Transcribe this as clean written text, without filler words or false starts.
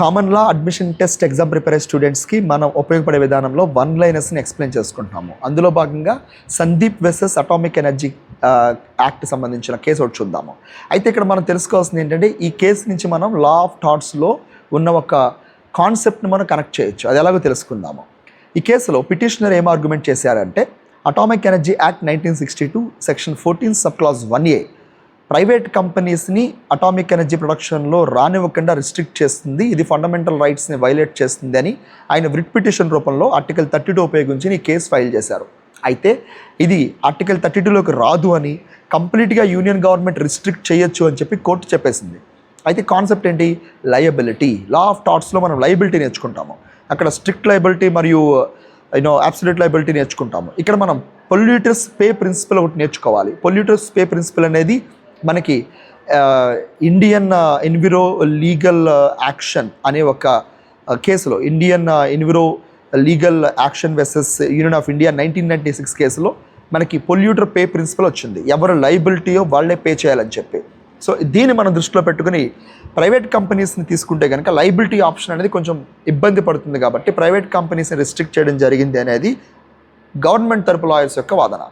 Common లా admission test exam prepare అయ్యే స్టూడెంట్స్కి మనం ఉపయోగపడే విధానంలో వన్ లైనర్స్ని ఎక్స్ప్లెయిన్ చేసుకుంటున్నాము. అందులో భాగంగా Sandeep versus atomic energy act సంబంధించిన కేసు ఒకటి చూద్దాము. అయితే ఇక్కడ మనం తెలుసుకోవాల్సింది ఏంటంటే, ఈ కేసు నుంచి మనం లా ఆఫ్ థాట్స్లో ఉన్న ఒక కాన్సెప్ట్ని మనం కనెక్ట్ చేయొచ్చు. అది ఎలాగో తెలుసుకుందాము. ఈ కేసులో పిటిషనర్ ఏం ఆర్గ్యుమెంట్ చేశారంటే, atomic energy act 1962 section 14 sub clause 1A private కంపెనీస్ని అటామిక్ ఎనర్జీ ప్రొడక్షన్లో రానివ్వకుండా రిస్ట్రిక్ట్ చేస్తుంది, ఇది ఫండమెంటల్ రైట్స్ని వైలేట్ చేస్తుంది అని ఆయన రిట్ పిటిషన్ రూపంలో ఆర్టికల్ 32 ఉపయోగించి ఈ కేసు ఫైల్ చేశారు. అయితే ఇది ఆర్టికల్ 32లోకి రాదు అని, కంప్లీట్గా యూనియన్ గవర్నమెంట్ రిస్ట్రిక్ట్ చేయొచ్చు అని చెప్పి కోర్టు చెప్పేసింది. అయితే కాన్సెప్ట్ ఏంటి? లయబిలిటీ. లా ఆఫ్ థాట్స్లో మనం లయబిలిటీ నేర్చుకుంటాము. అక్కడ స్ట్రిక్ట్ లయబిలిటీ మరియు అబ్సల్యూట్ లయబిలిటీ నేర్చుకుంటాము. ఇక్కడ మనం పొల్యూటర్స్ పే ప్రిన్సిపల్ ఒకటి నేర్చుకోవాలి. పొల్యూటర్స్ పే ప్రిన్సిపల్ అనేది మనకి ఇండియన్ ఎన్విరో లీగల్ యాక్షన్ అనే ఒక కేసులో, Indian enviro legal action versus union of India 1996 కేసులో మనకి పొల్యూటర్ పే ప్రిన్సిపల్ వచ్చింది. ఎవరు లయబిలిటీయో వాళ్ళే పే చేయాలని చెప్పి. సో దీన్ని మనం దృష్టిలో పెట్టుకుని ప్రైవేట్ కంపెనీస్ని తీసుకుంటే కనుక లయబిలిటీ ఆప్షన్ అనేది కొంచెం ఇబ్బంది పడుతుంది, కాబట్టి ప్రైవేట్ కంపెనీస్ని రిస్ట్రిక్ట్ చేయడం జరిగింది అనేది గవర్నమెంట్ తరపు లాయర్స్ యొక్క వాదన.